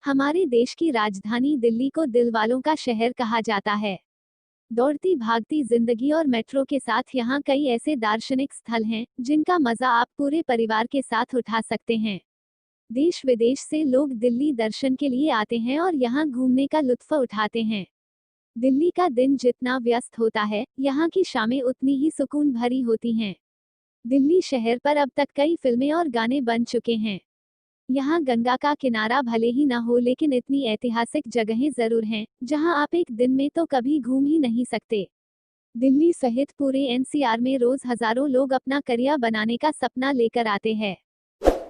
हमारे देश की राजधानी दिल्ली को दिल वालों का शहर कहा जाता है। दौड़ती भागती जिंदगी और मेट्रो के साथ यहाँ कई ऐसे दार्शनिक स्थल हैं जिनका मजा आप पूरे परिवार के साथ उठा सकते हैं। देश विदेश से लोग दिल्ली दर्शन के लिए आते हैं और यहाँ घूमने का लुत्फ उठाते हैं। दिल्ली का दिन जितना व्यस्त होता है, यहाँ की शामें उतनी ही सुकून भरी होती हैं। दिल्ली शहर पर अब तक कई फिल्में और गाने बन चुके हैं। यहाँ गंगा का किनारा भले ही ना हो, लेकिन इतनी ऐतिहासिक जगहें जरूर हैं जहाँ आप एक दिन में तो कभी घूम ही नहीं सकते। दिल्ली सहित पूरे एनसीआर में रोज हजारों लोग अपना करियर बनाने का सपना लेकर आते हैं।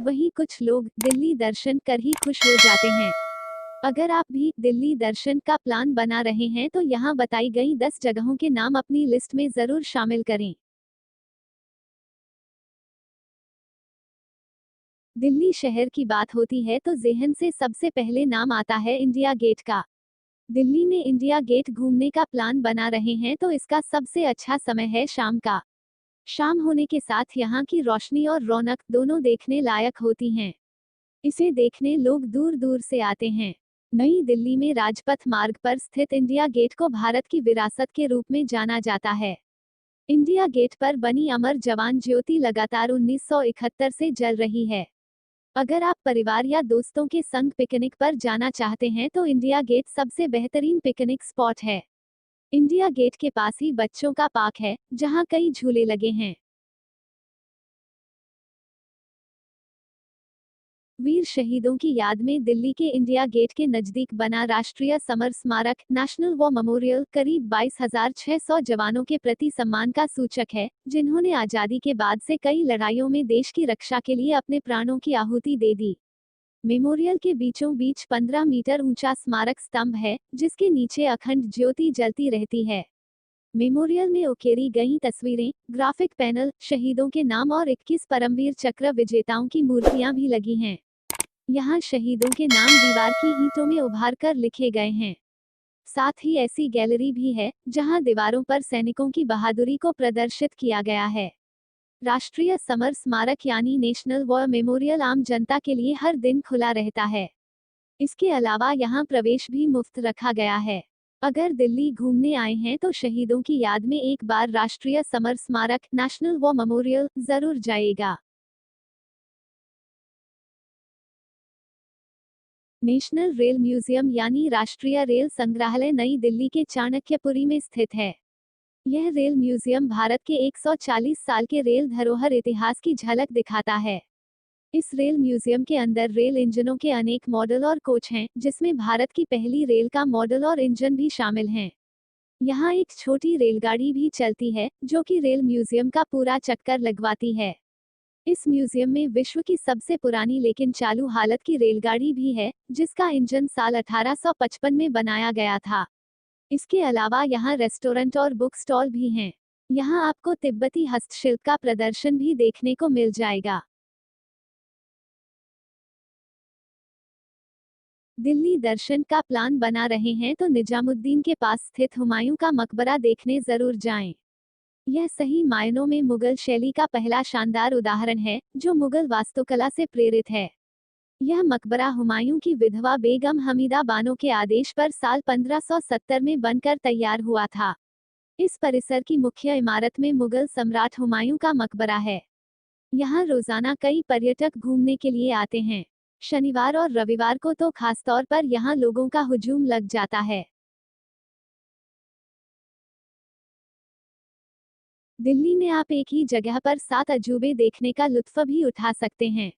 वहीं कुछ लोग दिल्ली दर्शन कर ही खुश हो जाते हैं। अगर आप भी दिल्ली दर्शन का प्लान बना रहे हैं तो यहाँ बताई गई 10 जगहों के नाम अपनी लिस्ट में जरूर शामिल करें। दिल्ली शहर की बात होती है तो जेहन से सबसे पहले नाम आता है इंडिया गेट का। दिल्ली में इंडिया गेट घूमने का प्लान बना रहे हैं तो इसका सबसे अच्छा समय है शाम का। शाम होने के साथ यहाँ की रोशनी और रौनक दोनों देखने लायक होती हैं। इसे देखने लोग दूर दूर से आते हैं। नई दिल्ली में राजपथ मार्ग पर स्थित इंडिया गेट को भारत की विरासत के रूप में जाना जाता है। इंडिया गेट पर बनी अमर जवान ज्योति लगातार 1971 से जल रही है। अगर आप परिवार या दोस्तों के संग पिकनिक पर जाना चाहते हैं तो इंडिया गेट सबसे बेहतरीन पिकनिक स्पॉट है। इंडिया गेट के पास ही बच्चों का पार्क है, जहां कई झूले लगे हैं। वीर शहीदों की याद में दिल्ली के इंडिया गेट के नजदीक बना राष्ट्रीय समर स्मारक नेशनल वॉर मेमोरियल करीब 22,600 जवानों के प्रति सम्मान का सूचक है, जिन्होंने आजादी के बाद से कई लड़ाइयों में देश की रक्षा के लिए अपने प्राणों की आहुति दे दी। मेमोरियल के बीचों बीच 15 मीटर ऊंचा स्मारक स्तंभ है, जिसके नीचे अखंड ज्योति जलती रहती है। मेमोरियल में उकेरी गई तस्वीरें, ग्राफिक पैनल, शहीदों के नाम और 21 परमवीर चक्र विजेताओं की मूर्तियां भी लगी हैं। यहाँ शहीदों के नाम दीवार की ईंटों में उभार कर लिखे गए हैं। साथ ही ऐसी गैलरी भी है जहाँ दीवारों पर सैनिकों की बहादुरी को प्रदर्शित किया गया है। राष्ट्रीय समर स्मारक यानी नेशनल वॉर मेमोरियल आम जनता के लिए हर दिन खुला रहता है। इसके अलावा यहाँ प्रवेश भी मुफ्त रखा गया है। अगर दिल्ली घूमने आए हैं तो शहीदों की याद में एक बार राष्ट्रीय समर स्मारक नेशनल वॉर मेमोरियल जरूर जाइएगा। नेशनल रेल म्यूजियम यानी राष्ट्रीय रेल संग्रहालय नई दिल्ली के चाणक्यपुरी में स्थित है। यह रेल म्यूजियम भारत के 140 साल के रेल धरोहर इतिहास की झलक दिखाता है। इस रेल म्यूजियम के अंदर रेल इंजनों के अनेक मॉडल और कोच हैं, जिसमें भारत की पहली रेल का मॉडल और इंजन भी शामिल हैं। यहाँ एक छोटी रेलगाड़ी भी चलती है, जो कि रेल म्यूजियम का पूरा चक्कर लगवाती है। इस म्यूजियम में विश्व की सबसे पुरानी लेकिन चालू हालत की रेलगाड़ी भी है, जिसका इंजन साल 1855 में बनाया गया था। इसके अलावा यहाँ रेस्टोरेंट और बुक स्टॉल भी हैं। यहाँ आपको तिब्बती हस्तशिल्प का प्रदर्शन भी देखने को मिल जाएगा। दिल्ली दर्शन का प्लान बना रहे हैं तो निजामुद्दीन के पास स्थित हुमायूं का मकबरा देखने जरूर जाएं। यह सही मायनों में मुगल शैली का पहला शानदार उदाहरण है, जो मुगल वास्तुकला से प्रेरित है। यह मकबरा हुमायूं की विधवा बेगम हमीदा बानो के आदेश पर साल 1570 में बनकर तैयार हुआ था। इस परिसर की मुख्य इमारत में मुगल सम्राट हुमायूं का मकबरा है। यहाँ रोजाना कई पर्यटक घूमने के लिए आते हैं। शनिवार और रविवार को तो खासतौर पर यहाँ लोगों का हुजूम लग जाता है। दिल्ली में आप एक ही जगह पर 7 अजूबे देखने का लुत्फ भी उठा सकते हैं।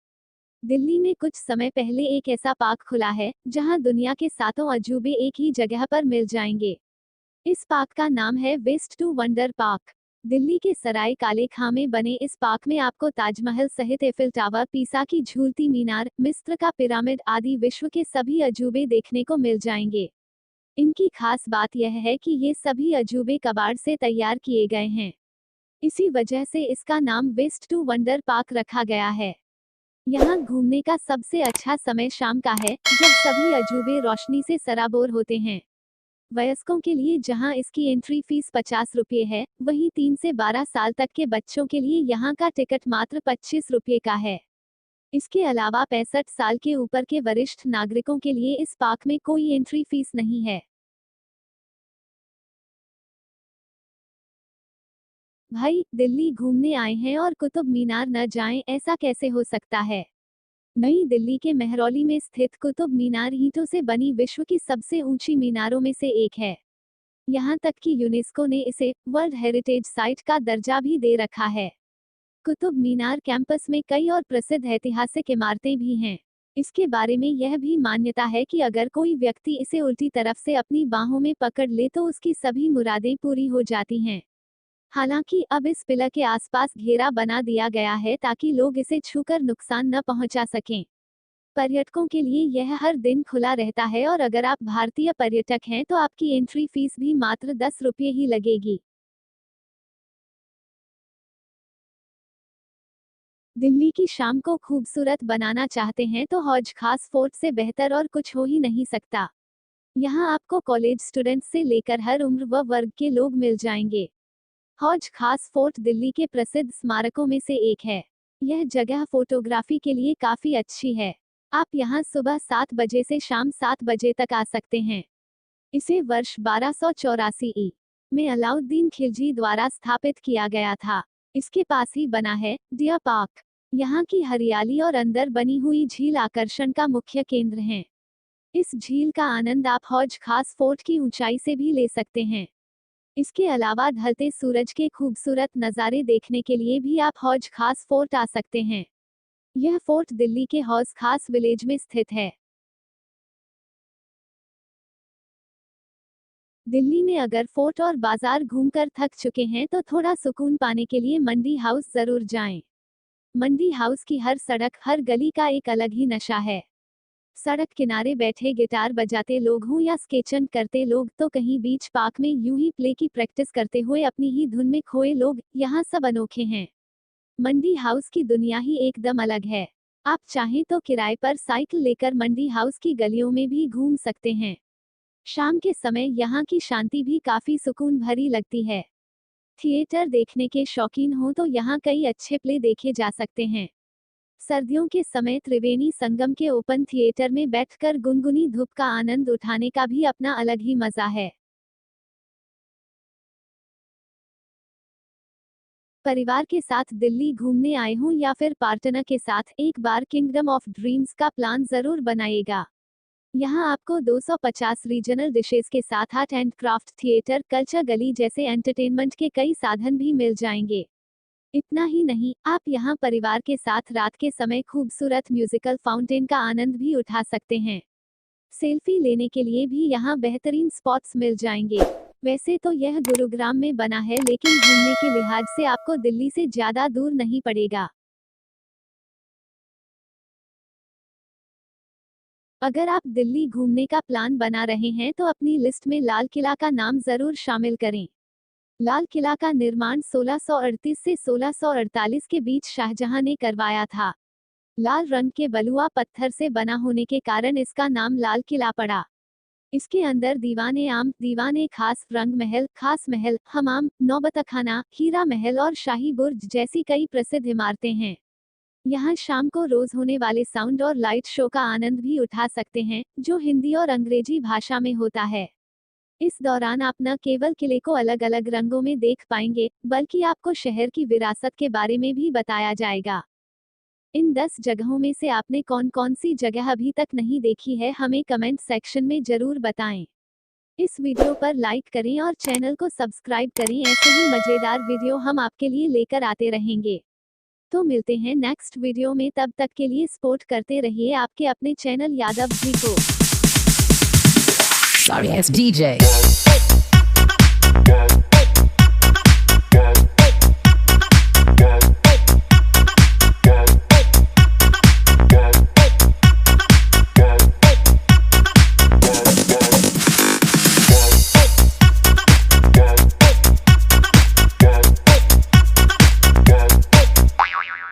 दिल्ली में कुछ समय पहले एक ऐसा पार्क खुला है, जहां दुनिया के 7 अजूबे एक ही जगह पर मिल जाएंगे। इस पार्क का नाम है waste to wonder park. Delhi के सराय काले खां में बने इस पार्क में आपको ताजमहल सहित एफिल टावर, पीसा की झूलती मीनार, मिस्र का पिरामिड आदि विश्व के सभी अजूबे देखने को मिल जाएंगे। इनकी खास बात यह है कि ये सभी अजूबे कबाड़ से तैयार किए गए हैं। इसी वजह से इसका नाम वेस्ट टू वंडर पार्क रखा गया है। यहाँ घूमने का सबसे अच्छा समय शाम का है, जब सभी अजूबे रोशनी से सराबोर होते हैं। वयस्कों के लिए जहाँ इसकी एंट्री फीस 50 रुपये है, वहीं 3 से 12 साल तक के बच्चों के लिए यहाँ का टिकट मात्र 25 रुपये का है। इसके अलावा 65 साल के ऊपर के वरिष्ठ नागरिकों के लिए इस पार्क में कोई एंट्री फीस नहीं है। भाई, दिल्ली घूमने आए हैं और कुतुब मीनार न जाएं, ऐसा कैसे हो सकता है? नई दिल्ली के मेहरौली में स्थित कुतुब मीनार ईंटों से बनी विश्व की सबसे ऊंची मीनारों में से एक है। यहाँ तक कि यूनेस्को ने इसे वर्ल्ड हेरिटेज साइट का दर्जा भी दे रखा है। कुतुब मीनार कैंपस में कई और प्रसिद्ध ऐतिहासिक इमारतें भी हैं। इसके बारे में यह भी मान्यता है कि अगर कोई व्यक्ति इसे उल्टी तरफ से अपनी बाहों में पकड़ ले तो उसकी सभी मुरादें पूरी हो जाती हैं। हालांकि अब इस पिलर के आसपास घेरा बना दिया गया है ताकि लोग इसे छूकर नुकसान न पहुंचा सकें। पर्यटकों के लिए यह हर दिन खुला रहता है और अगर आप भारतीय पर्यटक हैं तो आपकी एंट्री फीस भी मात्र 10 रुपये ही लगेगी। दिल्ली की शाम को खूबसूरत बनाना चाहते हैं तो हौज खास फोर्ट से बेहतर और कुछ हो ही नहीं सकता। यहाँ आपको कॉलेज स्टूडेंट्स से लेकर हर उम्र व वर्ग के लोग मिल जाएंगे। हौज खास फोर्ट दिल्ली के प्रसिद्ध स्मारकों में से एक है। यह जगह फोटोग्राफी के लिए काफी अच्छी है। आप यहाँ सुबह 7 बजे से शाम 7 बजे तक आ सकते हैं। इसे वर्ष 1284 ई में अलाउद्दीन खिलजी द्वारा स्थापित किया गया था। इसके पास ही बना है डियर पार्क। यहाँ की हरियाली और अंदर बनी हुई झील आकर्षण का मुख्य केंद्र हैं। इस झील का आनंद आप हौज खास फोर्ट की ऊंचाई से भी ले सकते हैं। इसके अलावा ढलते सूरज के खूबसूरत नज़ारे देखने के लिए भी आप हौज खास फोर्ट आ सकते हैं। यह फोर्ट दिल्ली के हौज खास विलेज में स्थित है। दिल्ली में अगर फोर्ट और बाजार घूमकर थक चुके हैं तो थोड़ा सुकून पाने के लिए मंडी हाउस जरूर जाएं। मंडी हाउस की हर सड़क, हर गली का एक अलग ही नशा है। सड़क किनारे बैठे गिटार बजाते लोग हों या स्केचिंग करते लोग तो कहीं बीच पार्क में यूं ही प्ले की प्रैक्टिस करते हुए अपनी ही धुन में खोए लोग, यहाँ सब अनोखे हैं। मंडी हाउस की दुनिया ही एकदम अलग है। आप चाहें तो किराए पर साइकिल लेकर मंडी हाउस की गलियों में भी घूम सकते हैं। शाम के समय यहाँ की शांति भी काफी सुकून भरी लगती है। थिएटर देखने के शौकीन हो तो यहाँ कई अच्छे प्ले देखे जा सकते हैं। सर्दियों के समय त्रिवेणी संगम के ओपन थिएटर में बैठकर गुनगुनी धूप का आनंद उठाने का भी अपना अलग ही मजा है। परिवार के साथ दिल्ली घूमने आए हों या फिर पार्टनर के साथ, एक बार किंगडम ऑफ ड्रीम्स का प्लान जरूर बनाइएगा। यहाँ आपको 250 रीजनल डिशेस के साथ art and craft theatre, culture गली जैसे एंटरटेनमेंट के कई साधन भी मिल जाएंगे। इतना ही नहीं, आप यहाँ परिवार के साथ रात के समय खूबसूरत म्यूजिकल फाउंटेन का आनंद भी उठा सकते हैं। सेल्फी लेने के लिए भी यहाँ बेहतरीन स्पॉट्स मिल जाएंगे। वैसे तो यह गुरुग्राम में बना है लेकिन घूमने के लिहाज से आपको दिल्ली से ज्यादा दूर नहीं पड़ेगा। अगर आप दिल्ली घूमने का प्लान बना रहे हैं तो अपनी लिस्ट में लाल किला का नाम जरूर शामिल करें। लाल किला का निर्माण 1638 से 1648 के बीच शाहजहां ने करवाया था। लाल रंग के बलुआ पत्थर से बना होने के कारण इसका नाम लाल किला पड़ा। इसके अंदर दीवाने आम, दीवाने खास, रंग महल, हमाम, नौबतखाना, हीरा महल और शाही बुर्ज जैसी कई प्रसिद्ध इमारतें हैं। यहाँ शाम को रोज होने वाले साउंड और लाइट शो का आनंद भी उठा सकते हैं, जो हिंदी और अंग्रेजी भाषा में होता है। इस दौरान आप न केवल किले को अलग अलग रंगों में देख पाएंगे, बल्कि आपको शहर की विरासत के बारे में भी बताया जाएगा। इन 10 जगहों में से आपने कौन कौन सी जगह अभी तक नहीं देखी है, हमें कमेंट सेक्शन में जरूर बताएं। इस वीडियो पर लाइक करें और चैनल को सब्सक्राइब करें। ऐसे ही मजेदार वीडियो हम आपके लिए लेकर आते रहेंगे। तो मिलते हैं नेक्स्ट वीडियो में, तब तक के लिए सपोर्ट करते रहिए आपके अपने चैनल यादव जी को। Sorry, it's DJ.